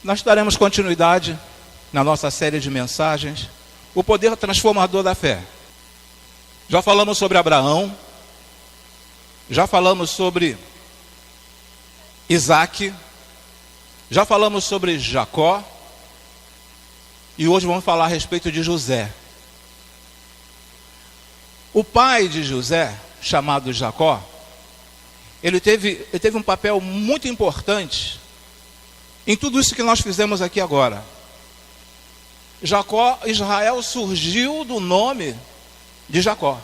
Nós daremos continuidade na nossa série de mensagens, o poder transformador da fé. Já falamos sobre Abraão, já falamos sobre Isaac, já falamos sobre Jacó, e hoje vamos falar a respeito de José. O pai de José, chamado Jacó, ele teve um papel muito importante em tudo isso que nós fizemos aqui agora. Israel surgiu do nome de Jacó.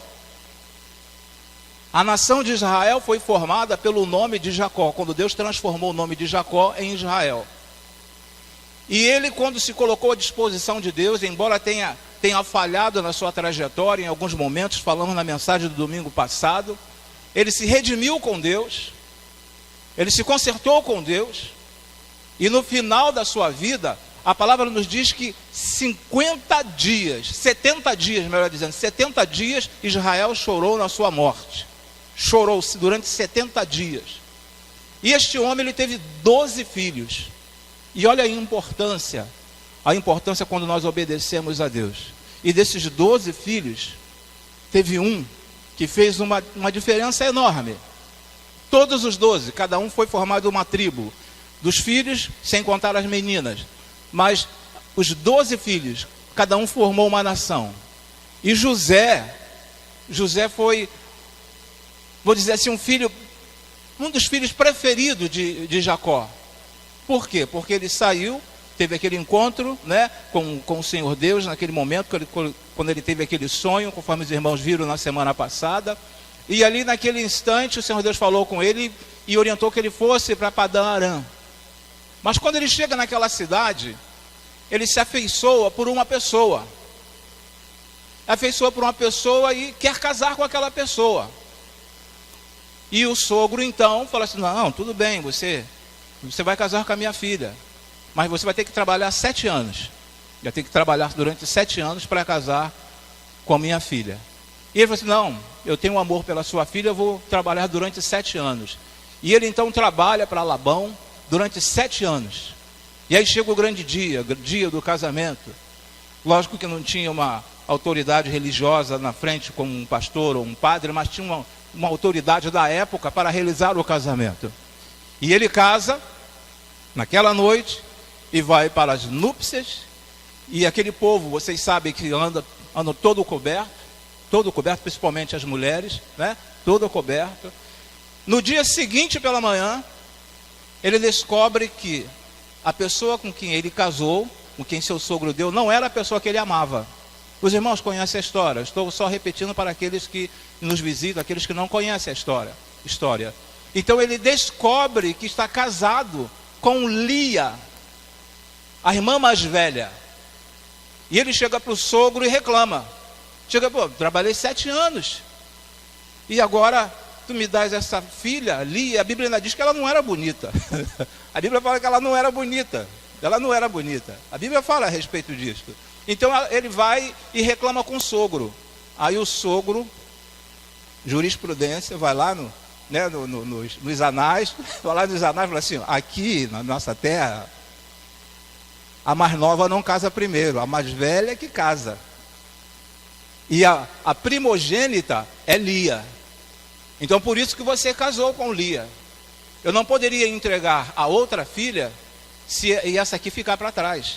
A nação de Israel foi formada pelo nome de Jacó, quando Deus transformou o nome de Jacó em Israel. E ele, quando se colocou à disposição de Deus, embora tenha falhado na sua trajetória, em alguns momentos, falamos na mensagem do domingo passado, ele se redimiu com Deus, ele se consertou com Deus, e no final da sua vida, a palavra nos diz que 70 dias, Israel chorou na sua morte. Chorou durante 70 dias. E este homem, ele teve 12 filhos. E olha a importância quando nós obedecemos a Deus. E desses 12 filhos, teve um que fez uma diferença enorme. Todos os 12, cada um foi formado uma tribo. Dos filhos, sem contar as meninas. Mas os 12 filhos, cada um formou uma nação. E José foi, vou dizer assim, um dos filhos preferidos de Jacó. Por quê? Porque ele saiu, teve aquele encontro, né, com o Senhor Deus, naquele momento, quando ele teve aquele sonho, conforme os irmãos viram na semana passada. E ali naquele instante, o Senhor Deus falou com ele e orientou que ele fosse para Padã Arã. Mas quando ele chega naquela cidade, ele se afeiçoa por uma pessoa. Afeiçoa por uma pessoa e quer casar com aquela pessoa. E o sogro então fala assim: não, tudo bem, você vai casar com a minha filha, mas você vai ter que trabalhar 7 anos. Vai ter que trabalhar durante 7 anos para casar com a minha filha. E ele falou assim: não, eu tenho um amor pela sua filha, eu vou trabalhar durante 7 anos. E ele então trabalha para Labão durante 7 anos. E aí chega o grande dia do casamento. Lógico que não tinha uma autoridade religiosa na frente, como um pastor ou um padre, mas tinha uma autoridade da época para realizar o casamento. E ele casa naquela noite e vai para as núpcias. E aquele povo, vocês sabem que anda todo coberto, principalmente as mulheres, né? Todo coberto. No dia seguinte pela manhã, ele descobre que a pessoa com quem ele casou, com quem seu sogro deu, não era a pessoa que ele amava. Os irmãos conhecem a história. Estou só repetindo para aqueles que nos visitam, aqueles que não conhecem a história. Então ele descobre que está casado com Lia, a irmã mais velha. E ele chega para o sogro e reclama. Trabalhei 7 anos. E agora tu me dás essa filha, Lia. A Bíblia ainda diz que ela não era bonita. A Bíblia fala que ela não era bonita. Ela não era bonita. A Bíblia fala a respeito disso. Então ele vai e reclama com o sogro. Aí o sogro, jurisprudência, vai lá nos anais, vai lá nos anais e fala assim: aqui na nossa terra, a mais nova não casa primeiro, a mais velha é que casa. E a primogênita é Lia. Então por isso que você casou com Lia. Eu não poderia entregar a outra filha e essa aqui ficar para trás.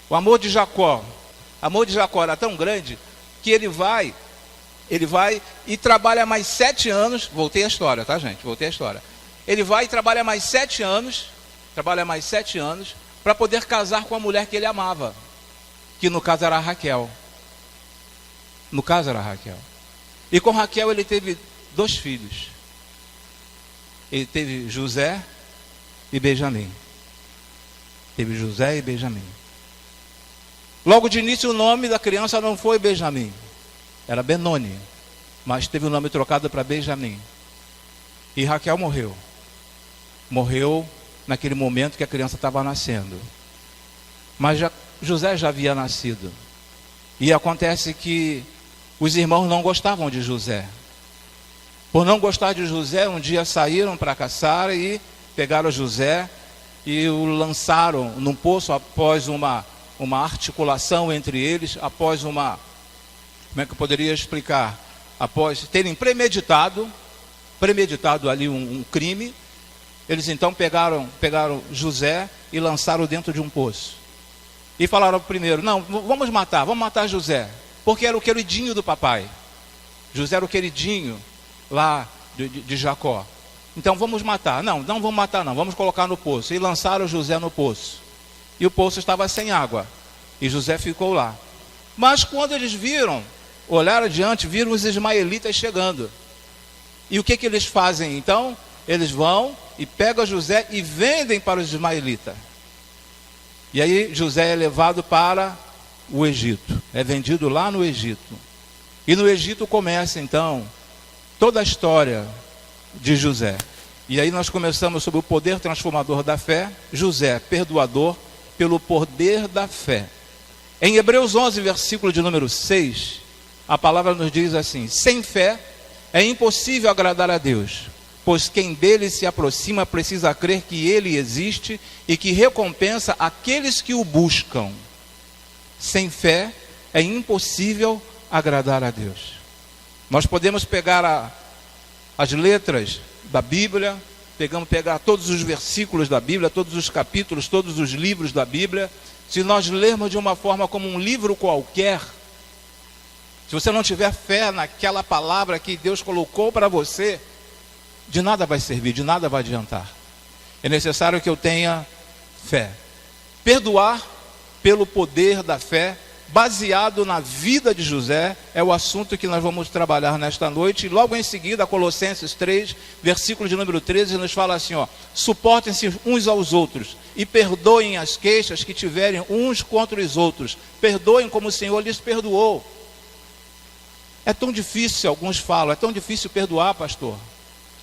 O amor de Jacó era tão grande que ele vai e trabalha mais 7 anos. Voltei à história, tá, gente? Ele vai e trabalha mais 7 anos para poder casar com a mulher que ele amava, que no caso era Raquel. E com Raquel ele teve 2 filhos. Ele teve José e Benjamim. Logo de início o nome da criança não foi Benjamim, era Benoni, mas teve o nome trocado para Benjamim. E Raquel morreu naquele momento que a criança estava nascendo. Mas José já havia nascido. E acontece que os irmãos não gostavam de José. Por não gostar de José, um dia saíram para caçar e pegaram José e o lançaram num poço após uma articulação entre eles, após uma, como é que eu poderia explicar? Após terem premeditado ali um crime, eles então pegaram José e lançaram dentro de um poço. E falaram primeiro, não, vamos matar José, porque era o queridinho do papai. José era o queridinho lá de Jacó. Então vamos matar. Não vamos matar não, vamos colocar no poço. E lançaram José no poço. E o poço estava sem água. E José ficou lá. Mas quando eles olharam adiante, viram os ismaelitas chegando. E o que eles fazem então? Eles vão e pegam José e vendem para os ismaelitas. E aí José é levado para o Egito. É vendido lá no Egito. E no Egito começa então toda a história de José. E aí nós começamos sobre o poder transformador da fé. José, perdoador pelo poder da fé. Em Hebreus 11, versículo de número 6, a palavra nos diz assim: sem fé é impossível agradar a Deus, pois quem dele se aproxima precisa crer que ele existe e que recompensa aqueles que o buscam. Sem fé é impossível agradar a Deus. Nós podemos pegar as letras da Bíblia, pegar todos os versículos da Bíblia, todos os capítulos, todos os livros da Bíblia. Se nós lermos de uma forma como um livro qualquer, se você não tiver fé naquela palavra que Deus colocou para você, de nada vai servir, de nada vai adiantar. É necessário que eu tenha fé. Perdoar pelo poder da fé, baseado na vida de José, é o assunto que nós vamos trabalhar nesta noite. E logo em seguida, Colossenses 3, versículo de número 13, nos fala assim, suportem-se uns aos outros e perdoem as queixas que tiverem uns contra os outros. Perdoem como o Senhor lhes perdoou. É tão difícil, alguns falam, é tão difícil perdoar, pastor.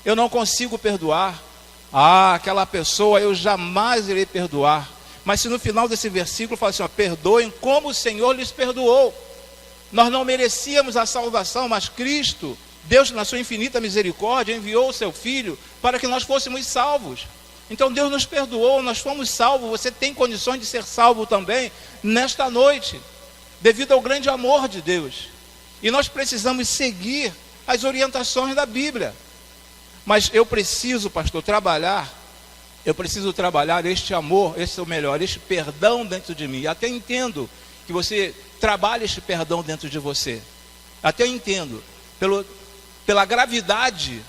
Eu não consigo perdoar. Aquela pessoa eu jamais irei perdoar. Mas se no final desse versículo fala assim, perdoem como o Senhor lhes perdoou. Nós não merecíamos a salvação, mas Cristo, Deus na sua infinita misericórdia, enviou o seu Filho para que nós fôssemos salvos. Então Deus nos perdoou, nós fomos salvos. Você tem condições de ser salvo também nesta noite, devido ao grande amor de Deus. E nós precisamos seguir as orientações da Bíblia. Mas eu preciso, pastor, trabalhar este amor, este perdão dentro de mim. Até entendo que você trabalha este perdão dentro de você. Até entendo, pela gravidade,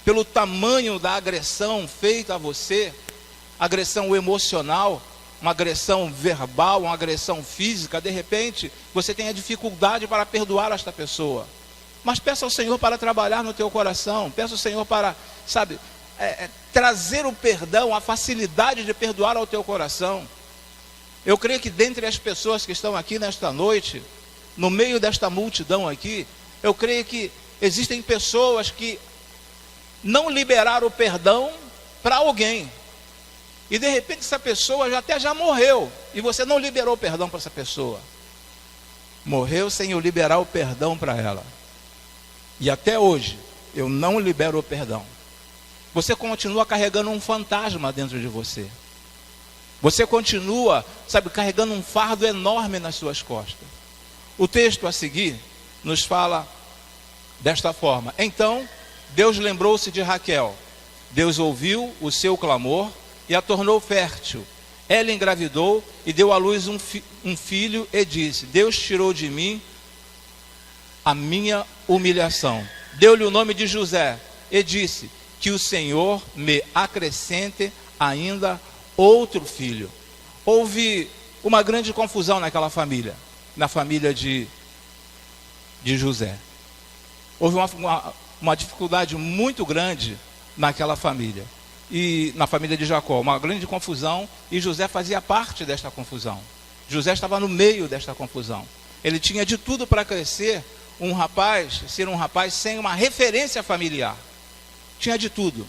pelo tamanho da agressão feita a você, agressão emocional, uma agressão verbal, uma agressão física, de repente, você tem a dificuldade para perdoar esta pessoa. Mas peça ao Senhor para trabalhar no teu coração, peça ao Senhor para, trazer o perdão, a facilidade de perdoar ao teu coração. Eu creio que dentre as pessoas que estão aqui nesta noite, no meio desta multidão aqui, eu creio que existem pessoas que não liberaram o perdão para alguém. E de repente essa pessoa já morreu, e você não liberou o perdão para essa pessoa. Morreu sem eu liberar o perdão para ela. E até hoje, eu não libero o perdão. Você continua carregando um fantasma dentro de você. Você continua, carregando um fardo enorme nas suas costas. O texto a seguir nos fala desta forma. Então, Deus lembrou-se de Raquel. Deus ouviu o seu clamor e a tornou fértil. Ela engravidou e deu à luz um filho e disse: Deus tirou de mim a minha humilhação. Deu-lhe o nome de José e disse: que o Senhor me acrescente ainda outro filho. Houve uma grande confusão naquela família, na família de José. Houve uma dificuldade muito grande naquela família. E na família de Jacó, uma grande confusão, e José fazia parte desta confusão. José estava no meio desta confusão. Ele tinha de tudo para crescer, ser um rapaz sem uma referência familiar. Tinha de tudo.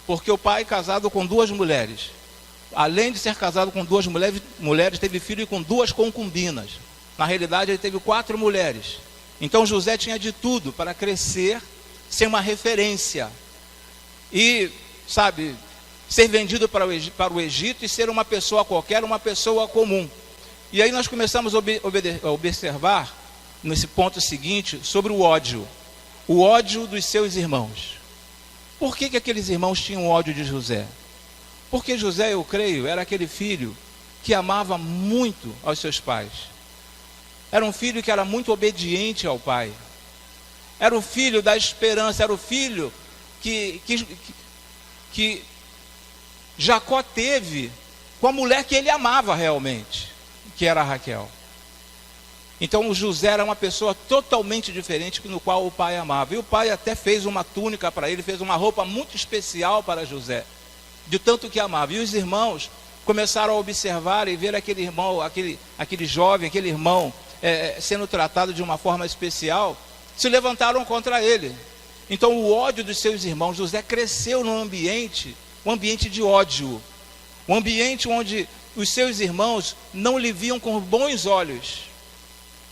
Porque o pai, casado com 2 mulheres, além de ser casado com 2 mulheres, teve filho com 2 concubinas. Na realidade, ele teve 4 mulheres. Então José tinha de tudo para crescer sem uma referência. E ser vendido para o Egito e ser uma pessoa qualquer, uma pessoa comum. E aí nós começamos a observar, nesse ponto seguinte, sobre o ódio dos seus irmãos. Por que aqueles irmãos tinham ódio de José? Porque José, eu creio, era aquele filho que amava muito aos seus pais. Era um filho que era muito obediente ao pai. Era o filho da esperança, era o filho que Jacó teve com a mulher que ele amava realmente, que era Raquel. Então o José era uma pessoa totalmente diferente no qual o pai amava. E o pai até fez uma túnica para ele, fez uma roupa muito especial para José, de tanto que amava. E os irmãos começaram a observar e ver aquele irmão, aquele jovem, aquele irmão sendo tratado de uma forma especial, se levantaram contra ele. Então o ódio dos seus irmãos, José cresceu num ambiente, um ambiente de ódio, um ambiente onde os seus irmãos não lhe viam com bons olhos.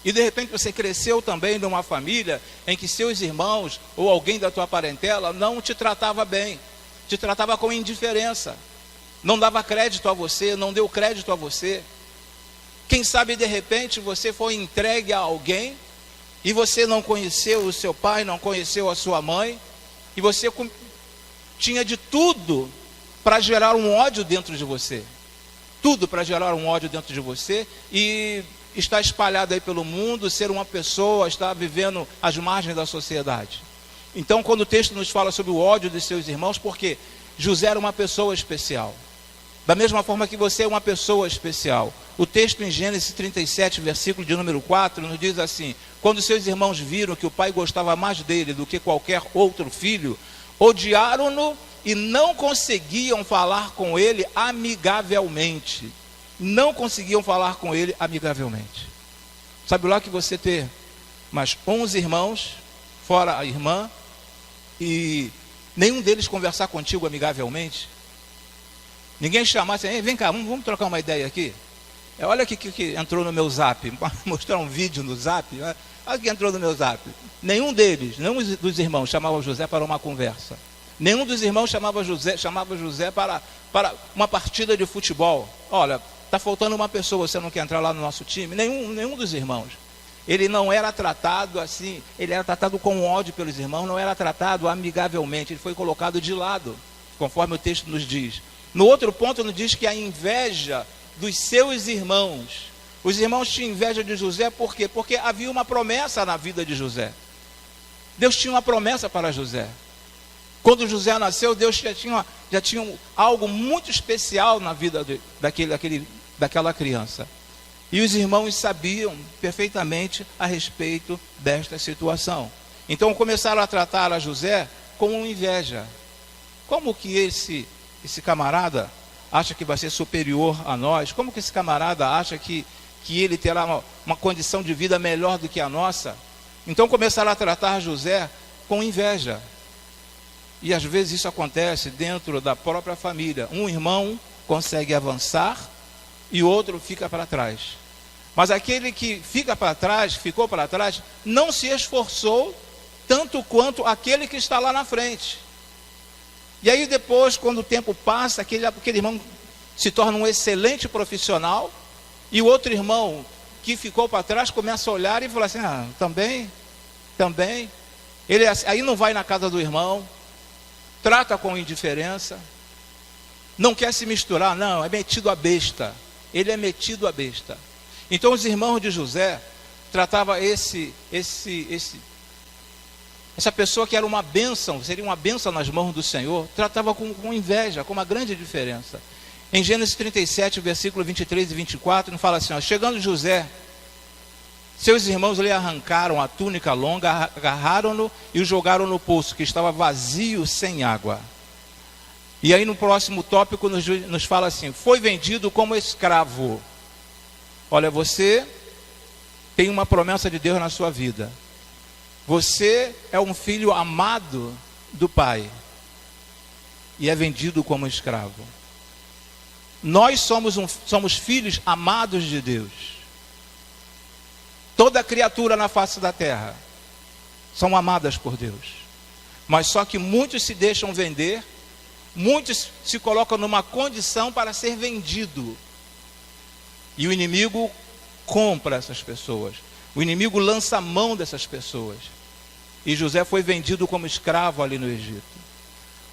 E de repente você cresceu também numa família em que seus irmãos ou alguém da tua parentela não te tratava bem, te tratava com indiferença, não dava crédito a você, não deu crédito a você. Quem sabe de repente você foi entregue a alguém e você não conheceu o seu pai, não conheceu a sua mãe, e você tinha de tudo para gerar um ódio dentro de você. Tudo para gerar um ódio dentro de você e está espalhado aí pelo mundo, ser uma pessoa, está vivendo às margens da sociedade. Então, quando o texto nos fala sobre o ódio de seus irmãos, porque José era uma pessoa especial. Da mesma forma que você é uma pessoa especial. O texto em Gênesis 37, versículo de número 4, nos diz assim: quando seus irmãos viram que o pai gostava mais dele do que qualquer outro filho, odiaram-no e não conseguiam falar com ele amigavelmente. Não conseguiam falar com ele amigavelmente. Sabe lá que você ter mais 11 irmãos, fora a irmã, e nenhum deles conversar contigo amigavelmente? Ninguém chamar assim: vem cá, vamos trocar uma ideia aqui. Olha aqui que entrou no meu zap, mostrar um vídeo no zap, né? Olha que entrou no meu zap. Nenhum dos irmãos chamava José para uma conversa. Nenhum dos irmãos chamava José para uma partida de futebol. Olha, está faltando uma pessoa, você não quer entrar lá no nosso time? Nenhum dos irmãos. Ele não era tratado assim, ele era tratado com ódio pelos irmãos, não era tratado amigavelmente, ele foi colocado de lado, conforme o texto nos diz. No outro ponto nos diz que a inveja dos seus irmãos, os irmãos tinham inveja de José, por quê? Porque havia uma promessa na vida de José. Deus tinha uma promessa para José. Quando José nasceu, Deus já tinha algo muito especial na vida daquela criança. E os irmãos sabiam perfeitamente a respeito desta situação. Então começaram a tratar a José com inveja. Como que esse camarada acha que vai ser superior a nós? Como que esse camarada acha que ele terá uma condição de vida melhor do que a nossa? Então começaram a tratar José com inveja. E às vezes isso acontece dentro da própria família. Um irmão consegue avançar e outro fica para trás. Mas aquele que ficou para trás, não se esforçou tanto quanto aquele que está lá na frente. E aí depois, quando o tempo passa, aquele irmão se torna um excelente profissional, e o outro irmão que ficou para trás começa a olhar e fala assim: também. Ele aí não vai na casa do irmão, trata com indiferença, não quer se misturar, não, é metido a besta. Ele é metido a besta. Então os irmãos de José tratavam essa pessoa que era uma bênção, seria uma bênção nas mãos do Senhor, tratava com inveja, com uma grande diferença. Em Gênesis 37, versículo 23 e 24, não fala assim: chegando José, seus irmãos lhe arrancaram a túnica longa, agarraram-no e o jogaram no poço, que estava vazio, sem água. E aí no próximo tópico nos fala assim: foi vendido como escravo. Olha, você tem uma promessa de Deus na sua vida. Você é um filho amado do Pai e é vendido como escravo. Nós somos filhos amados de Deus. Toda criatura na face da terra são amadas por Deus. Mas só que muitos se deixam vender muitos se colocam numa condição para ser vendido. E o inimigo compra essas pessoas. O inimigo lança a mão dessas pessoas. E José foi vendido como escravo ali no Egito.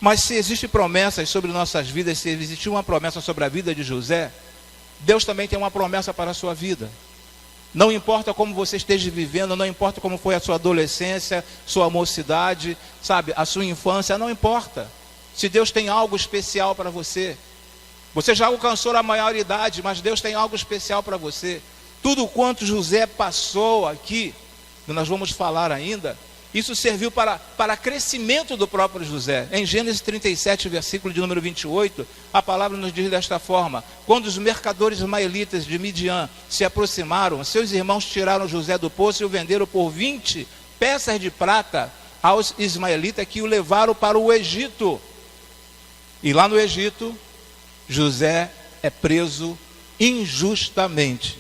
Mas se existem promessas sobre nossas vidas, se existiu uma promessa sobre a vida de José, Deus também tem uma promessa para a sua vida. Não importa como você esteja vivendo, não importa como foi a sua adolescência, sua mocidade, sabe, a sua infância, não importa. Se Deus tem algo especial para você. Você já alcançou a maioridade, mas Deus tem algo especial para você. Tudo quanto José passou aqui, que nós vamos falar ainda, isso serviu para crescimento do próprio José. Em Gênesis 37, versículo de número 28, a palavra nos diz desta forma: quando os mercadores ismaelitas de Midian se aproximaram, seus irmãos tiraram José do poço e o venderam por 20 peças de prata aos ismaelitas, que o levaram para o Egito. E lá no Egito, José é preso injustamente.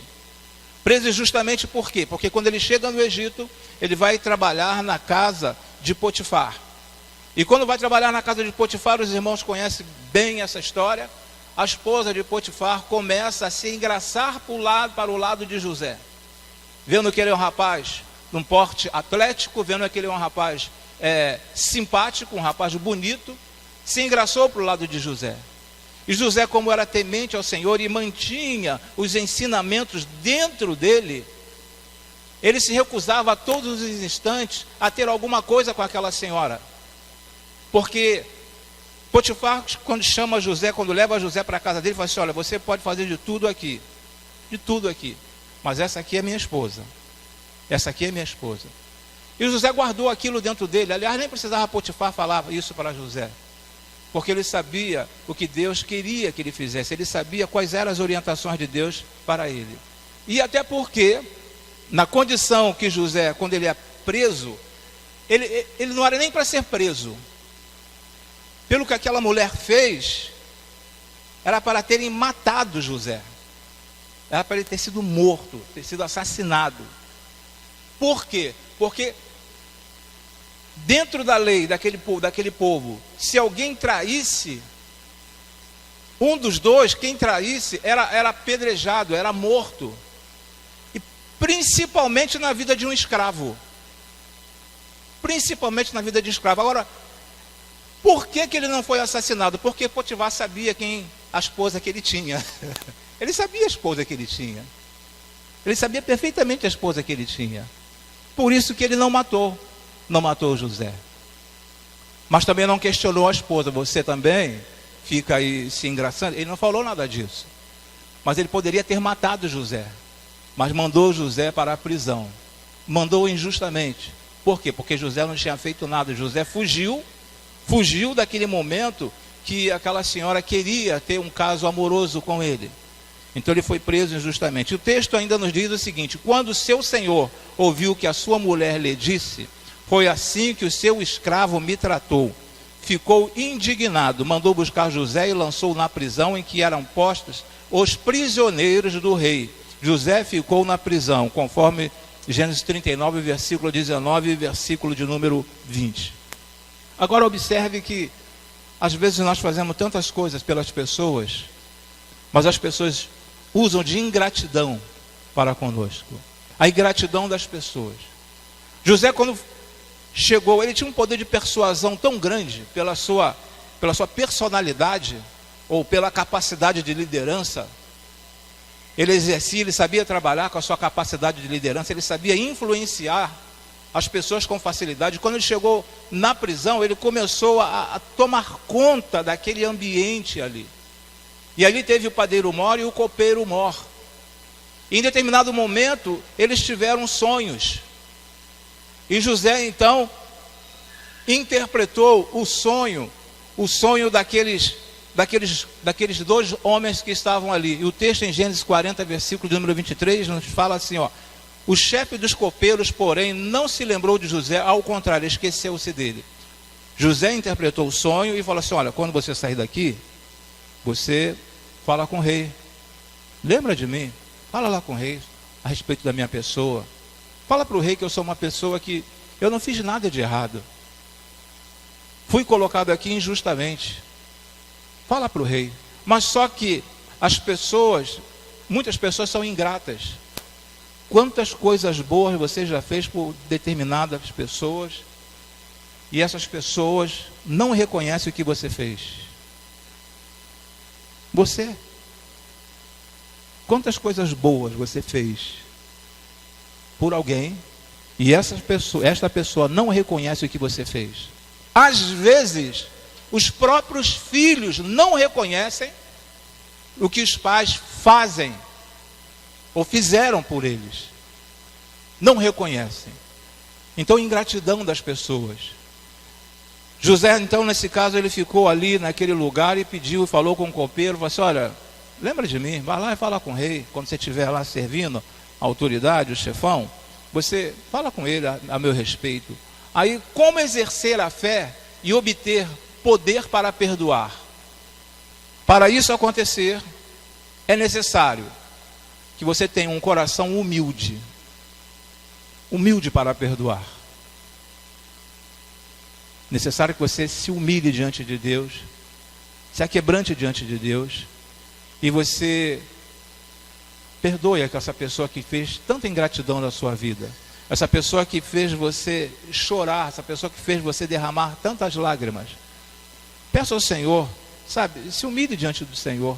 Preso injustamente por quê? Porque quando ele chega no Egito, ele vai trabalhar na casa de Potifar. E quando vai trabalhar na casa de Potifar, os irmãos conhecem bem essa história. A esposa de Potifar começa a se engraçar para o lado de José. Vendo que ele é um rapaz de um porte atlético, vendo que ele é um rapaz simpático, um rapaz bonito, se engraçou para o lado de José. E José, como era temente ao Senhor e mantinha os ensinamentos dentro dele, ele se recusava a todos os instantes a ter alguma coisa com aquela senhora. Porque Potifar, quando chama José, quando leva José para a casa dele, fala assim: olha, você pode fazer de tudo aqui, mas essa aqui é minha esposa. Essa aqui é minha esposa. E José guardou aquilo dentro dele. Aliás, nem precisava Potifar falar isso para José, porque ele sabia o que Deus queria que ele fizesse. Ele sabia quais eram as orientações de Deus para ele. E até porque, na condição que José, quando ele é preso, ele não era nem para ser preso. Pelo que aquela mulher fez, era para terem matado José. Era para ele ter sido morto, ter sido assassinado. Por quê? Porque dentro da lei daquele povo, se alguém traísse, um dos dois, quem traísse, era apedrejado, era morto. E principalmente na vida de um escravo. Principalmente na vida de escravo. Agora, por que ele não foi assassinado? Porque Potifar sabia a esposa que ele tinha. Ele sabia a esposa que ele tinha. Ele sabia perfeitamente a esposa que ele tinha. Por isso que ele não matou José. Mas também não questionou a esposa. Você também fica aí se engraçando. Ele não falou nada disso. Mas ele poderia ter matado José. Mas mandou José para a prisão. Mandou injustamente. Por quê? Porque José não tinha feito nada. José fugiu daquele momento que aquela senhora queria ter um caso amoroso com ele. Então ele foi preso injustamente. O texto ainda nos diz o seguinte: quando seu senhor ouviu que a sua mulher lhe disse: foi assim que o seu escravo me tratou, ficou indignado, mandou buscar José e lançou na prisão em que eram postos os prisioneiros do rei. José ficou na prisão, conforme Gênesis 39, versículo 19 e versículo de número 20. Agora observe que às vezes nós fazemos tantas coisas pelas pessoas, mas as pessoas usam de ingratidão para conosco. A ingratidão das pessoas. José, quando chegou, ele tinha um poder de persuasão tão grande pela sua personalidade, ou pela capacidade de liderança. Ele exercia, ele sabia trabalhar com a sua capacidade de liderança, ele sabia influenciar as pessoas com facilidade. Quando ele chegou na prisão, ele começou a tomar conta daquele ambiente ali. E ali teve o padeiro mor e o copeiro mor. E em determinado momento, eles tiveram sonhos. E José, então, interpretou o sonho daqueles dois homens que estavam ali. E o texto em Gênesis 40, versículo de número 23, nos fala assim, ó: o chefe dos copeiros, porém, não se lembrou de José, ao contrário, esqueceu-se dele. José interpretou o sonho e falou assim: olha, quando você sair daqui, você fala com o rei. Lembra de mim? Fala lá com o rei a respeito da minha pessoa. Fala para o rei que eu sou uma pessoa que eu não fiz nada de errado. Fui colocado aqui injustamente. Fala para o rei. Mas só que muitas pessoas são ingratas. Quantas coisas boas você já fez por determinadas pessoas e essas pessoas não reconhecem o que você fez? Você. Quantas coisas boas você fez por alguém e esta pessoa não reconhece o que você fez? Às vezes, os próprios filhos não reconhecem o que os pais fazem ou fizeram por eles. Não reconhecem. Então, ingratidão das pessoas. José, então, nesse caso, ele ficou ali naquele lugar e pediu, falou com o copeiro, falou assim: olha, lembra de mim, vai lá e fala com o rei, quando você estiver lá servindo a autoridade, o chefão, você fala com ele a meu respeito. Aí, como exercer a fé e obter poder para perdoar? Para isso acontecer, é necessário que você tenha um coração humilde. Humilde para perdoar. Necessário que você se humilhe diante de Deus, se aquebrante diante de Deus, e você perdoe essa pessoa que fez tanta ingratidão na sua vida, essa pessoa que fez você chorar, essa pessoa que fez você derramar tantas lágrimas. Peça ao Senhor, sabe, se humilhe diante do Senhor.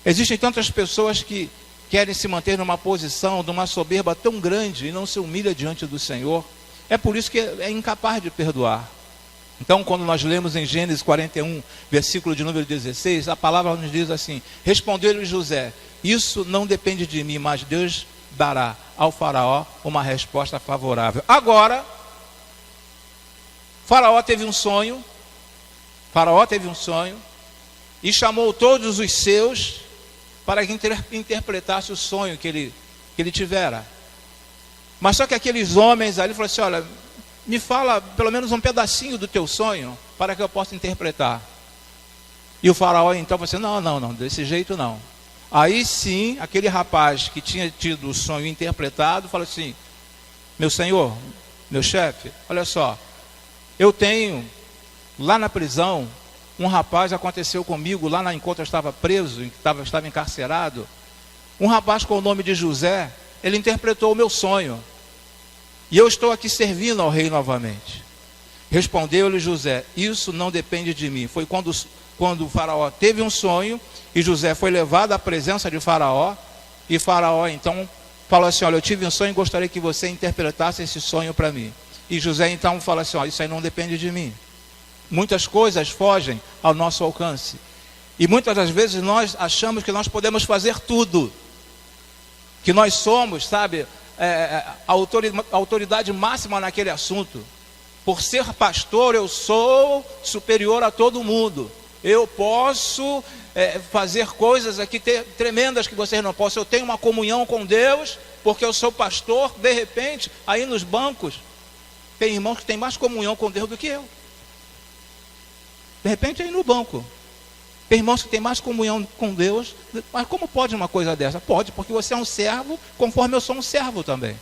Existem tantas pessoas que querem se manter numa posição, numa soberba tão grande e não se humilha diante do Senhor. É por isso que é incapaz de perdoar. Então, quando nós lemos em Gênesis 41, versículo de número 16, a palavra nos diz assim: respondeu-lhe José, isso não depende de mim, mas Deus dará ao faraó uma resposta favorável. Agora, faraó teve um sonho e chamou todos os seus para que interpretasse o sonho que ele tivera. Mas só que aqueles homens ali falaram assim: olha, me fala pelo menos um pedacinho do teu sonho, para que eu possa interpretar. E o faraó então falou assim: não, desse jeito não. Aí sim, aquele rapaz que tinha tido o sonho interpretado, falou assim: meu senhor, meu chefe, olha só, eu tenho lá na prisão, um rapaz, aconteceu comigo, lá enquanto eu estava preso, estava encarcerado, um rapaz com o nome de José, ele interpretou o meu sonho. E eu estou aqui servindo ao rei novamente. Respondeu-lhe José: isso não depende de mim. Foi quando o faraó teve um sonho, e José foi levado à presença de faraó, e faraó então falou assim: olha, eu tive um sonho e gostaria que você interpretasse esse sonho para mim. E José então falou assim: olha, isso aí não depende de mim. Muitas coisas fogem ao nosso alcance. E muitas das vezes nós achamos que nós podemos fazer tudo. Que nós somos, sabe, a autoridade máxima naquele assunto. Por ser pastor, eu sou superior a todo mundo. Eu posso fazer coisas aqui tremendas que vocês não possam. Eu tenho uma comunhão com Deus, porque eu sou pastor. De repente, aí nos bancos, tem irmãos que têm mais comunhão com Deus do que eu. De repente, aí no banco, tem irmãos que têm mais comunhão com Deus. Mas como pode uma coisa dessa? Pode, porque você é um servo, conforme eu sou um servo também.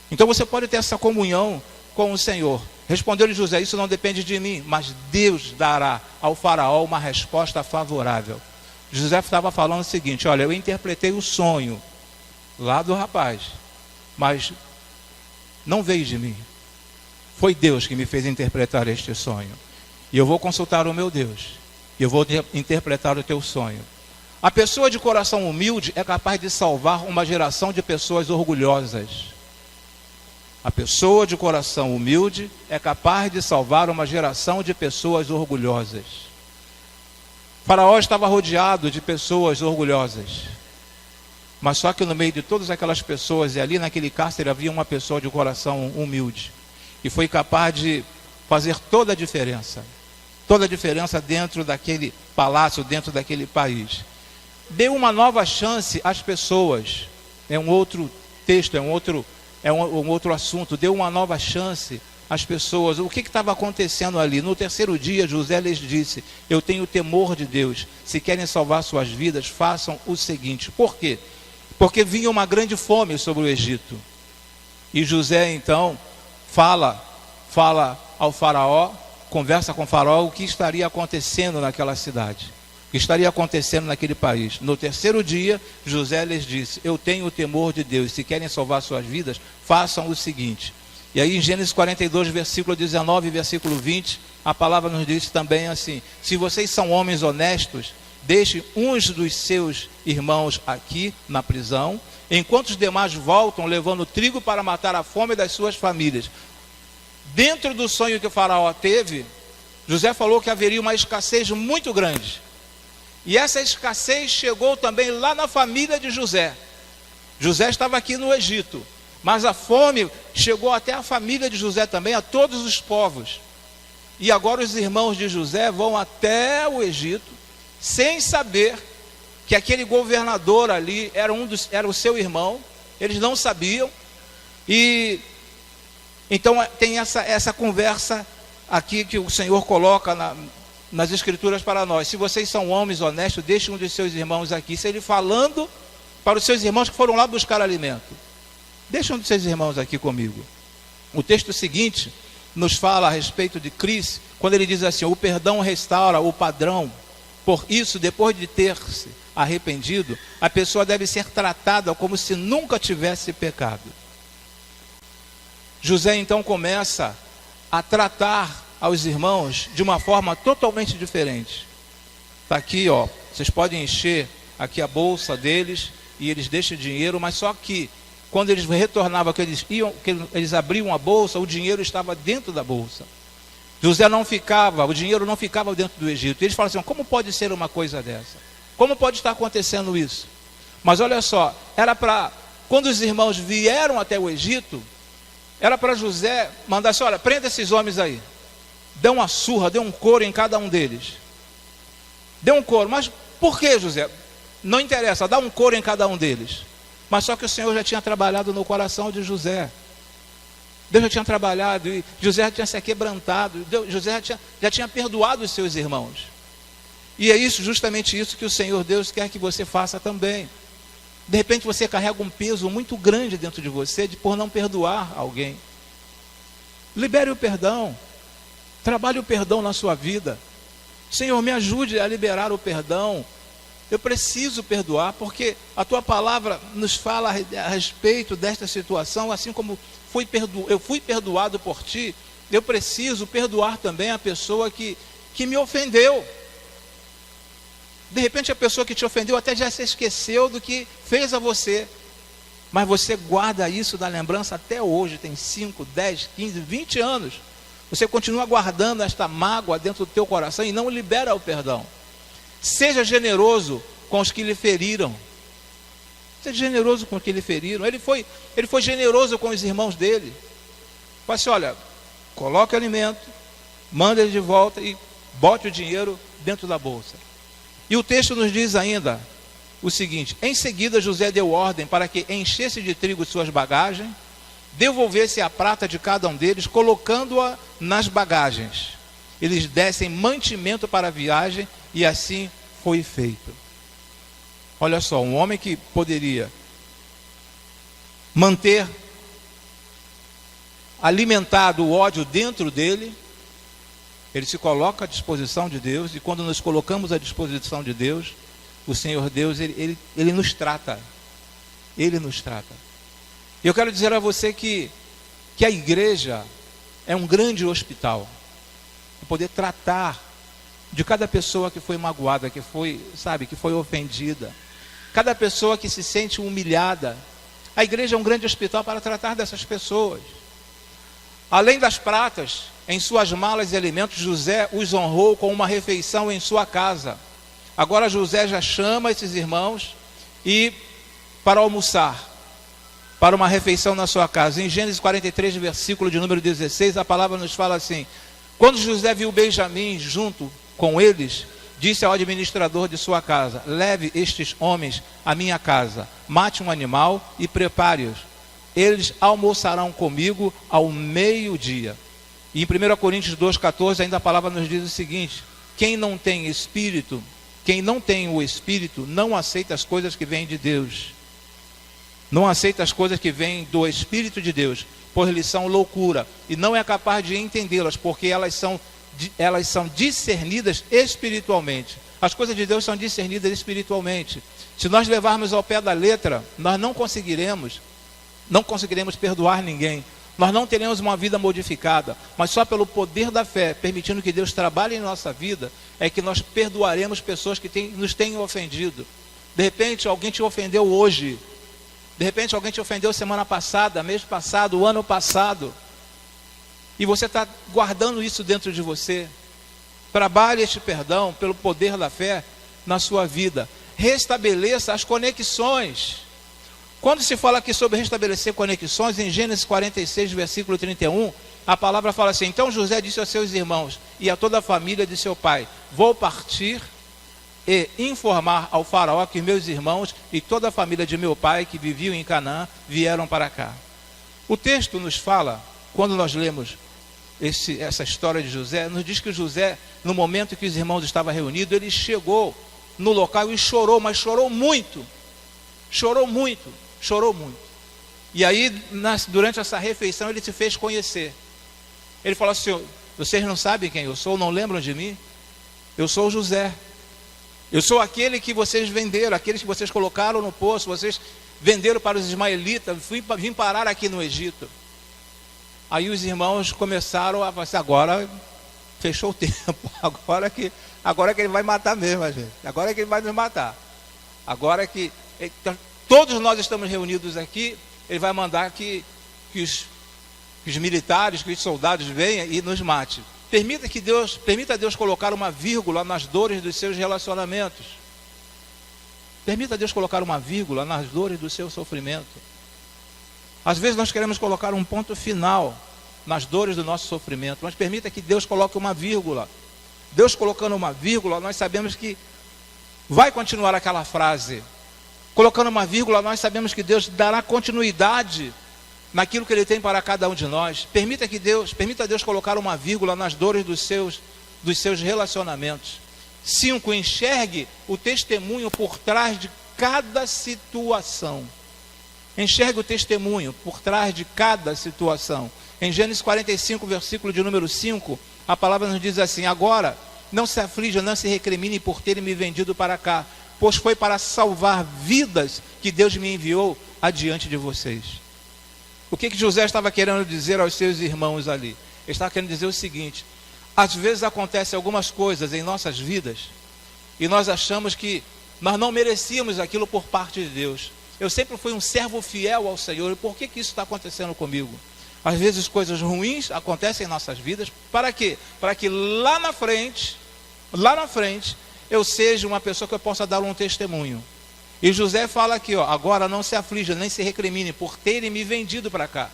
Então você pode ter essa comunhão com o Senhor. Respondeu-lhe José: isso não depende de mim, mas Deus dará ao faraó uma resposta favorável. José estava falando o seguinte: olha, eu interpretei o sonho lá do rapaz, mas não veio de mim. Foi Deus que me fez interpretar este sonho. E eu vou consultar o meu Deus. E eu vou interpretar o teu sonho. A pessoa de coração humilde é capaz de salvar uma geração de pessoas orgulhosas. A pessoa de coração humilde é capaz de salvar uma geração de pessoas orgulhosas. Faraó estava rodeado de pessoas orgulhosas. Mas só que no meio de todas aquelas pessoas, e ali naquele cárcere havia uma pessoa de coração humilde. E foi capaz de fazer toda a diferença. Toda a diferença dentro daquele palácio, dentro daquele país. Deu uma nova chance às pessoas. É um outro texto, é um outro assunto. Deu uma nova chance às pessoas. O que estava acontecendo ali? No terceiro dia, José lhes disse: eu tenho temor de Deus. Se querem salvar suas vidas, façam o seguinte. Por quê? Porque vinha uma grande fome sobre o Egito. E José então fala ao faraó, conversa com o faraó o que estaria acontecendo naquela cidade. que estaria acontecendo naquele país. No terceiro dia, José lhes disse: eu tenho o temor de Deus, se querem salvar suas vidas, façam o seguinte. E aí em Gênesis 42, versículo 19 e versículo 20, a palavra nos diz também assim: se vocês são homens honestos, deixem uns dos seus irmãos aqui na prisão, enquanto os demais voltam levando trigo para matar a fome das suas famílias. Dentro do sonho que o faraó teve, José falou que haveria uma escassez muito grande. E essa escassez chegou também lá na família de José. José estava aqui no Egito, mas a fome chegou até a família de José também, a todos os povos. E agora os irmãos de José vão até o Egito, sem saber que aquele governador ali era o seu irmão. Eles não sabiam. E então tem essa conversa aqui que o Senhor coloca nas Escrituras para nós. Se vocês são homens honestos, deixem um de seus irmãos aqui. Isso ele falando para os seus irmãos que foram lá buscar alimento. Deixem um de seus irmãos aqui comigo. O texto seguinte nos fala a respeito de Cristo, quando ele diz assim: o perdão restaura o padrão. Por isso, depois de ter-se arrependido, a pessoa deve ser tratada como se nunca tivesse pecado. José então começa a tratar aos irmãos de uma forma totalmente diferente. Está aqui, ó, vocês podem encher aqui a bolsa deles e eles deixam dinheiro, mas só que quando eles retornavam, que eles abriam a bolsa, o dinheiro estava dentro da bolsa. José não ficava, o dinheiro não ficava dentro do Egito. E eles falam assim: como pode ser uma coisa dessa? Como pode estar acontecendo isso? Mas olha só, era para, quando os irmãos vieram até o Egito, era para José mandar assim: olha, prenda esses homens aí. Dê uma surra, dê um couro em cada um deles. Dê um couro. Mas por que, José? Não interessa, dá um couro em cada um deles. Mas só que o Senhor já tinha trabalhado no coração de José. Deus já tinha trabalhado e José já tinha se quebrantado. José já tinha perdoado os seus irmãos. E é isso, justamente isso que o Senhor Deus quer que você faça também. De repente você carrega um peso muito grande dentro de você por não perdoar alguém. Libere o perdão. Trabalhe o perdão na sua vida. Senhor, me ajude a liberar o perdão. Eu preciso perdoar, porque a tua palavra nos fala a respeito desta situação, assim como eu fui perdoado por ti, eu preciso perdoar também a pessoa que me ofendeu. De repente a pessoa que te ofendeu até já se esqueceu do que fez a você, mas você guarda isso da lembrança até hoje, tem 5, 10, 15, 20 anos. Você continua guardando esta mágoa dentro do teu coração e não libera o perdão. Seja generoso com os que lhe feriram. Seja generoso com os que lhe feriram. Ele foi generoso com os irmãos dele. Fala assim: olha, coloque alimento, manda ele de volta e bote o dinheiro dentro da bolsa. E o texto nos diz ainda o seguinte: em seguida José deu ordem para que enchesse de trigo suas bagagens, devolvesse a prata de cada um deles, colocando-a nas bagagens. Eles dessem mantimento para a viagem, e assim foi feito. Olha só, um homem que poderia manter alimentado o ódio dentro dele, ele se coloca à disposição de Deus, e quando nos colocamos à disposição de Deus, o Senhor Deus, ele nos trata. Ele nos trata. E eu quero dizer a você que a igreja é um grande hospital. Poder tratar de cada pessoa que foi magoada, que foi ofendida, cada pessoa que se sente humilhada. A igreja é um grande hospital para tratar dessas pessoas. Além das pratas em suas malas e alimentos, José os honrou com uma refeição em sua casa. Agora José já chama esses irmãos para almoçar, para uma refeição na sua casa. Em Gênesis 43, versículo de número 16, a palavra nos fala assim: quando José viu Benjamim junto com eles, disse ao administrador de sua casa: leve estes homens à minha casa, mate um animal e prepare-os. Eles almoçarão comigo ao meio-dia. E em 1 Coríntios 2,14 ainda a palavra nos diz o seguinte: quem não tem o Espírito não aceita as coisas que vêm de Deus. Não aceita as coisas que vêm do Espírito de Deus, pois eles são loucura, e não é capaz de entendê-las, porque elas são discernidas espiritualmente. As coisas de Deus são discernidas espiritualmente. Se nós levarmos ao pé da letra, nós não conseguiremos perdoar ninguém. Nós não teremos uma vida modificada, mas só pelo poder da fé, permitindo que Deus trabalhe em nossa vida, é que nós perdoaremos pessoas que nos tenham ofendido. De repente alguém te ofendeu hoje, de repente alguém te ofendeu semana passada, mês passado, ano passado, e você está guardando isso dentro de você. Trabalhe este perdão pelo poder da fé na sua vida. Restabeleça as conexões. Quando se fala aqui sobre restabelecer conexões, em Gênesis 46, versículo 31, a palavra fala assim: então José disse aos seus irmãos e a toda a família de seu pai: vou partir e informar ao faraó que meus irmãos e toda a família de meu pai que viviam em Canaã vieram para cá. O texto nos fala, quando nós lemos essa história de José, nos diz que José, no momento que os irmãos estavam reunidos, ele chegou no local e chorou, mas chorou muito. Chorou muito. E aí, durante essa refeição, ele se fez conhecer. Ele falou assim: vocês não sabem quem eu sou, não lembram de mim? Eu sou José. Eu sou aquele que vocês venderam, aqueles que vocês colocaram no poço, vocês venderam para os ismaelitas, vim parar aqui no Egito. Aí os irmãos começaram a falar assim: agora fechou o tempo, agora que ele vai matar mesmo a gente, agora que ele vai nos matar, agora que todos nós estamos reunidos aqui, ele vai mandar que os militares, que os soldados venham e nos mate. Permita Deus colocar uma vírgula nas dores dos seus relacionamentos. Permita Deus colocar uma vírgula nas dores do seu sofrimento. Às vezes nós queremos colocar um ponto final nas dores do nosso sofrimento, mas permita que Deus coloque uma vírgula. Deus colocando uma vírgula, nós sabemos que vai continuar aquela frase. Colocando uma vírgula, nós sabemos que Deus dará continuidade naquilo que Ele tem para cada um de nós. Permita Deus colocar uma vírgula nas dores dos seus relacionamentos. 5. Enxergue o testemunho por trás de cada situação. Enxergue o testemunho por trás de cada situação. Em Gênesis 45, versículo de número 5, a palavra nos diz assim: agora não se aflija, não se recrimine por terem me vendido para cá, pois foi para salvar vidas que Deus me enviou adiante de vocês. O que José estava querendo dizer aos seus irmãos ali? Ele estava querendo dizer o seguinte: às vezes acontecem algumas coisas em nossas vidas e nós achamos que nós não merecíamos aquilo por parte de Deus. Eu sempre fui um servo fiel ao Senhor, e por que isso está acontecendo comigo? Às vezes coisas ruins acontecem em nossas vidas, para quê? Para que lá na frente, eu seja uma pessoa que eu possa dar um testemunho. E José fala aqui, agora não se aflija, nem se recrimine por terem me vendido para cá,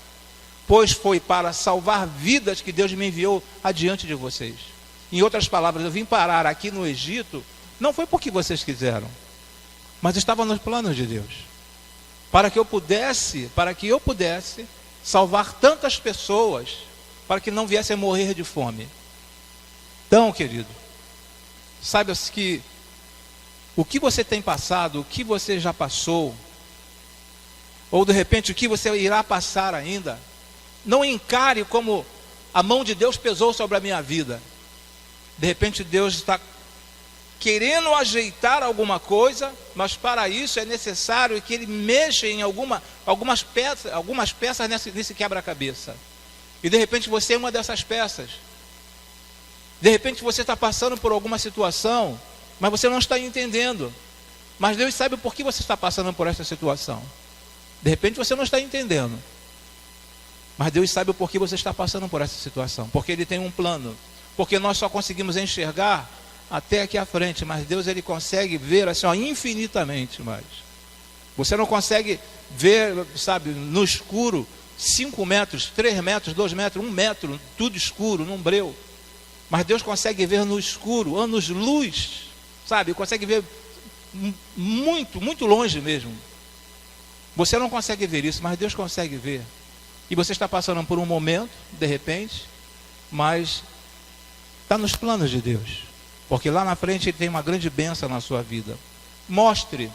pois foi para salvar vidas que Deus me enviou adiante de vocês. Em outras palavras, eu vim parar aqui no Egito, não foi porque vocês quiseram, mas estava nos planos de Deus, para que eu pudesse salvar tantas pessoas, para que não viessem a morrer de fome. Então, querido, saiba que o que você tem passado, o que você já passou, ou de repente o que você irá passar ainda, não encare como a mão de Deus pesou sobre a minha vida. De repente Deus está querendo ajeitar alguma coisa, mas para isso é necessário que Ele mexa em algumas peças nesse quebra-cabeça. E de repente você é uma dessas peças. De repente você está passando por alguma situação, mas você não está entendendo. Mas Deus sabe por que você está passando por essa situação. De repente você não está entendendo, mas Deus sabe o porquê você está passando por essa situação. Porque Ele tem um plano. Porque nós só conseguimos enxergar até aqui à frente, mas Deus, Ele consegue ver assim, infinitamente mais. Você não consegue ver, no escuro, 5 metros, 3 metros, 2 metros, 1 metro, tudo escuro, num breu. Mas Deus consegue ver no escuro, anos-luz, consegue ver muito, muito longe mesmo. Você não consegue ver isso, mas Deus consegue ver. E você está passando por um momento, de repente, mas está nos planos de Deus. Porque lá na frente Ele tem uma grande bênção na sua vida. Mostre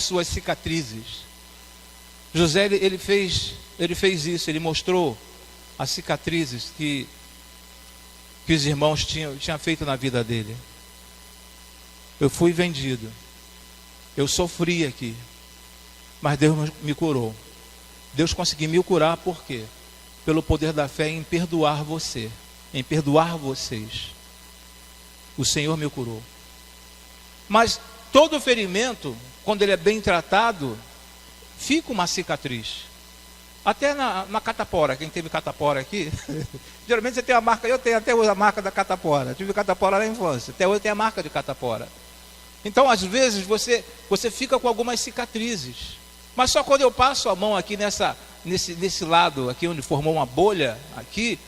suas cicatrizes. José, ele fez isso, ele mostrou as cicatrizes que os irmãos tinham feito na vida dele. Eu fui vendido. Eu sofri aqui. Mas Deus me curou. Deus conseguiu me curar por quê? Pelo poder da fé em perdoar você, em perdoar vocês. O Senhor me curou. Mas todo ferimento, quando ele é bem tratado, fica uma cicatriz. Até na catapora, quem teve catapora aqui, geralmente você tem a marca, eu tenho até hoje a marca da catapora. Tive catapora na infância, até hoje tem a marca de catapora. Então, às vezes, você fica com algumas cicatrizes. Mas só quando eu passo a mão aqui nesse lado aqui, onde formou uma bolha aqui,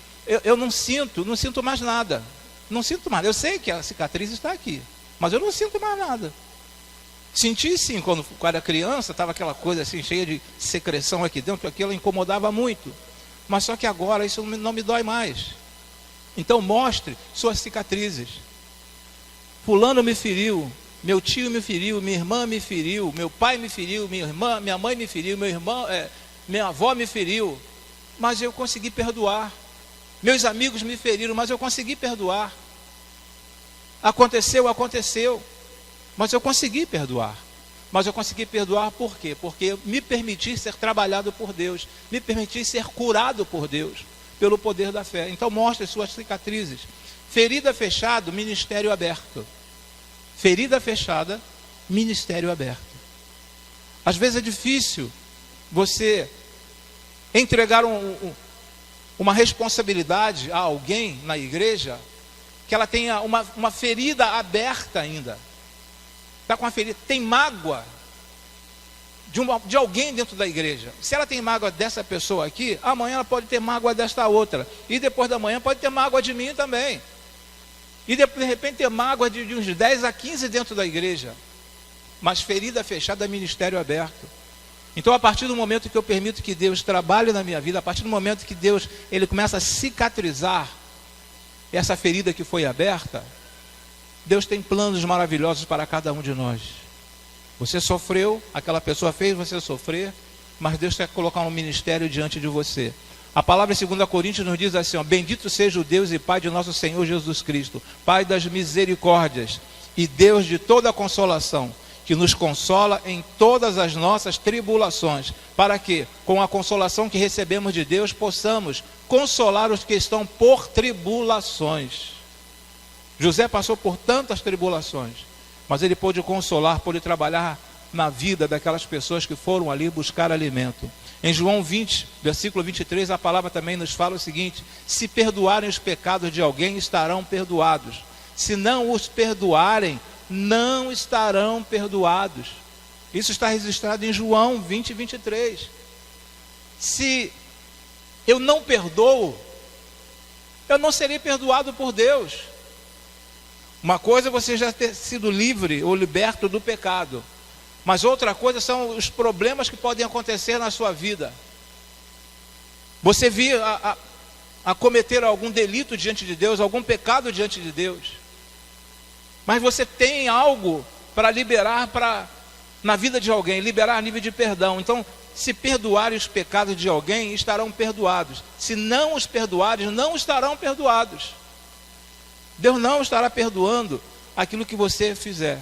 eu não sinto mais nada. Não sinto mais. Eu sei que a cicatriz está aqui, mas eu não sinto mais nada. Senti sim, quando eu era criança, estava aquela coisa assim, cheia de secreção aqui dentro, aquilo incomodava muito. Mas só que agora isso não me dói mais. Então mostre suas cicatrizes. Fulano me feriu, meu tio me feriu, minha irmã me feriu, meu pai me feriu, minha mãe me feriu, meu irmão, minha avó me feriu, mas eu consegui perdoar. Meus amigos me feriram, mas eu consegui perdoar. Aconteceu, mas eu consegui perdoar. Mas eu consegui perdoar por quê? Porque eu me permiti ser trabalhado por Deus, me permiti ser curado por Deus, pelo poder da fé. Então mostre suas cicatrizes. Ferida fechada, ministério aberto. Ferida fechada, ministério aberto. Às vezes é difícil você entregar uma responsabilidade a alguém na igreja que ela tenha uma ferida aberta ainda. Está com uma ferida, tem mágoa de alguém dentro da igreja. Se ela tem mágoa dessa pessoa aqui, amanhã ela pode ter mágoa desta outra. E depois da manhã pode ter mágoa de mim também. E de repente ter mágoa de uns 10 a 15 dentro da igreja. Mas ferida fechada, ministério aberto. Então, a partir do momento que eu permito que Deus trabalhe na minha vida, a partir do momento que Deus ele começa a cicatrizar essa ferida que foi aberta, Deus tem planos maravilhosos para cada um de nós. Você sofreu, aquela pessoa fez você sofrer, mas Deus quer colocar um ministério diante de você. A palavra em 2 Coríntios nos diz assim, bendito seja o Deus e Pai de nosso Senhor Jesus Cristo, Pai das misericórdias e Deus de toda a consolação, que nos consola em todas as nossas tribulações, para que, com a consolação que recebemos de Deus, possamos consolar os que estão por tribulações. José passou por tantas tribulações, mas ele pôde consolar, pôde trabalhar na vida daquelas pessoas que foram ali buscar alimento. Em João 20, versículo 23, a palavra também nos fala o seguinte, se perdoarem os pecados de alguém, estarão perdoados. Se não os perdoarem, não estarão perdoados. Isso está registrado em João 20, 23. Se eu não perdoo, eu não serei perdoado por Deus. Uma coisa é você já ter sido livre ou liberto do pecado, mas outra coisa são os problemas que podem acontecer na sua vida. Você vir a cometer algum delito diante de Deus, algum pecado diante de Deus, mas você tem algo para liberar na vida de alguém, liberar a nível de perdão. Então, se perdoarem os pecados de alguém, estarão perdoados. Se não os perdoarem, não estarão perdoados. Deus não estará perdoando aquilo que você fizer.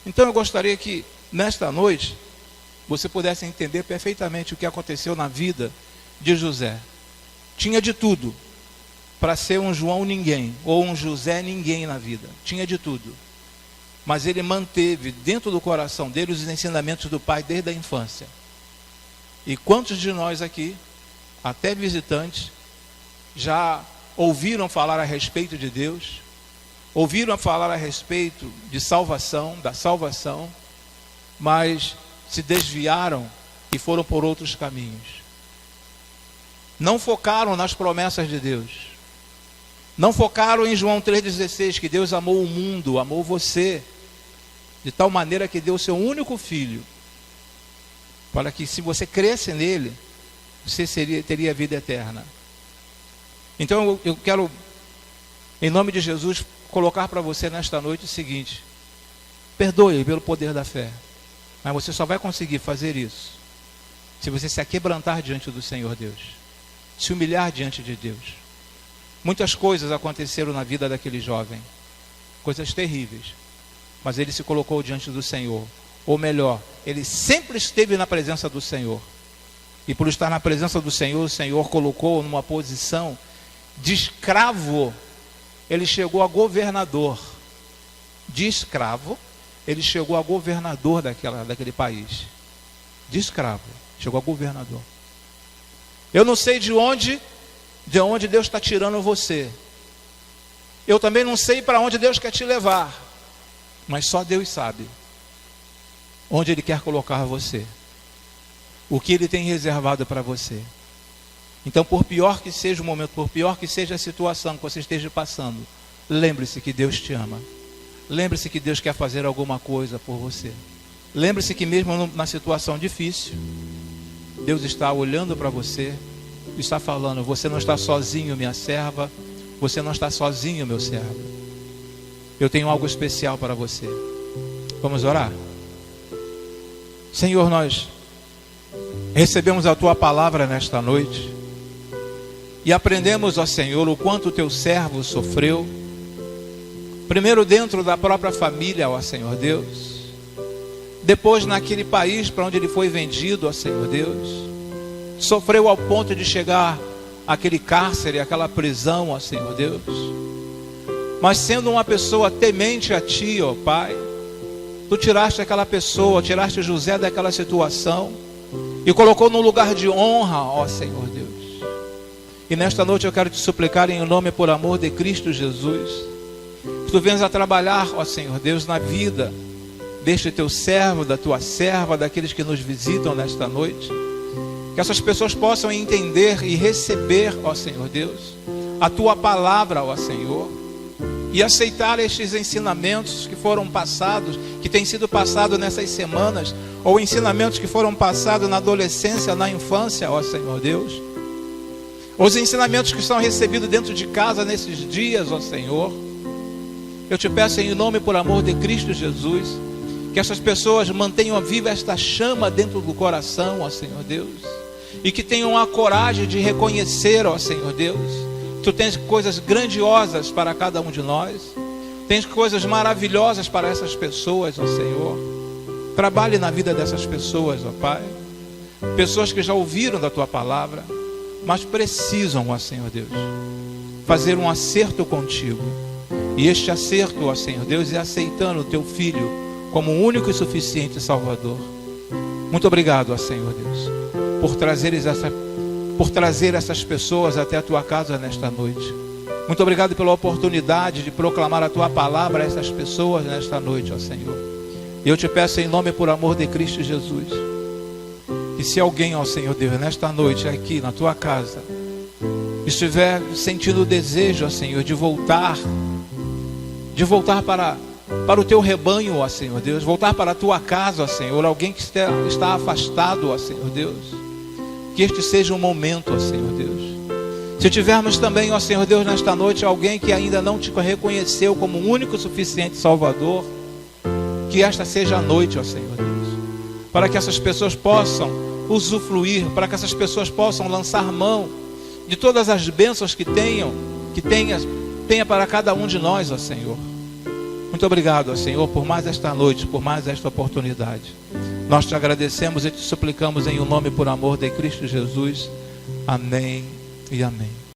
Então eu gostaria que nesta noite você pudesse entender perfeitamente o que aconteceu na vida de José. Tinha de tudo para ser um João ninguém ou um José ninguém na vida. Tinha de tudo. Mas ele manteve dentro do coração dele os ensinamentos do pai desde a infância. E quantos de nós aqui, até visitantes, já ouviram falar a respeito de Deus, ouviram falar a respeito de salvação, da salvação, mas se desviaram e foram por outros caminhos. Não focaram nas promessas de Deus. Não focaram em João 3,16, que Deus amou o mundo, amou você, de tal maneira que deu o seu único filho, para que se você cresce nele, você teria vida eterna. Então eu quero, em nome de Jesus, colocar para você nesta noite o seguinte: perdoe pelo poder da fé, mas você só vai conseguir fazer isso se você se aquebrantar diante do Senhor Deus, se humilhar diante de Deus. Muitas coisas aconteceram na vida daquele jovem, coisas terríveis, mas ele se colocou diante do Senhor. Ou melhor, ele sempre esteve na presença do Senhor. E por estar na presença do Senhor, o Senhor colocou numa posição de escravo. Ele chegou a governador. De escravo, ele chegou a governador daquele país. De escravo, chegou a governador. Eu não sei de onde Deus está tirando você. Eu também não sei para onde Deus quer te levar. Mas só Deus sabe onde Ele quer colocar você. O que Ele tem reservado para você. Então, por pior que seja o momento, por pior que seja a situação que você esteja passando, lembre-se que Deus te ama. Lembre-se que Deus quer fazer alguma coisa por você. Lembre-se que mesmo na situação difícil, Deus está olhando para você e está falando: você não está sozinho, minha serva. Você não está sozinho, meu servo. Eu tenho algo especial para você. Vamos orar? Senhor, nós recebemos a Tua palavra nesta noite e aprendemos, ó Senhor, o quanto o Teu servo sofreu. Primeiro dentro da própria família, ó Senhor Deus. Depois naquele país para onde ele foi vendido, ó Senhor Deus. Sofreu ao ponto de chegar àquele cárcere, àquela prisão, ó Senhor Deus. Mas sendo uma pessoa temente a Ti, ó Pai, Tu tiraste aquela pessoa, tiraste José daquela situação e colocou num lugar de honra, ó Senhor Deus. E nesta noite eu quero te suplicar em nome e por amor de Cristo Jesus, que Tu venhas a trabalhar, ó Senhor Deus, na vida deste Teu servo, da Tua serva, daqueles que nos visitam nesta noite. Que essas pessoas possam entender e receber, ó Senhor Deus, a Tua palavra, ó Senhor, e aceitar estes ensinamentos que foram passados, que têm sido passados nessas semanas, ou ensinamentos que foram passados na adolescência, na infância, ó Senhor Deus. Os ensinamentos que são recebidos dentro de casa nesses dias, ó Senhor. Eu te peço em nome e por amor de Cristo Jesus, que essas pessoas mantenham viva esta chama dentro do coração, ó Senhor Deus. E que tenham a coragem de reconhecer, ó Senhor Deus, Tu tens coisas grandiosas para cada um de nós. Tens coisas maravilhosas para essas pessoas, ó Senhor. Trabalhe na vida dessas pessoas, ó Pai. Pessoas que já ouviram da Tua palavra, mas precisam, ó Senhor Deus, fazer um acerto contigo. E este acerto, ó Senhor Deus, é aceitando o Teu Filho como o único e suficiente Salvador. Muito obrigado, ó Senhor Deus, por trazer essas pessoas até a Tua casa nesta noite. Muito obrigado pela oportunidade de proclamar a Tua palavra a essas pessoas nesta noite, ó Senhor. E eu te peço em nome e por amor de Cristo Jesus, que se alguém, ó Senhor Deus, nesta noite aqui na Tua casa, estiver sentindo o desejo, ó Senhor, de voltar para o Teu rebanho, ó Senhor Deus, voltar para a Tua casa, ó Senhor, alguém que está afastado, ó Senhor Deus, que este seja um momento, ó Senhor Deus. Se tivermos também, ó Senhor Deus, nesta noite, alguém que ainda não Te reconheceu como o único e suficiente Salvador, que esta seja a noite, ó Senhor Deus, para que essas pessoas possam usufruir, para que essas pessoas possam lançar mão de todas as bênçãos que tenha para cada um de nós, ó Senhor. Muito obrigado, ó Senhor, por mais esta noite, por mais esta oportunidade. Nós Te agradecemos e Te suplicamos em o nome e por amor de Cristo Jesus. Amém e amém.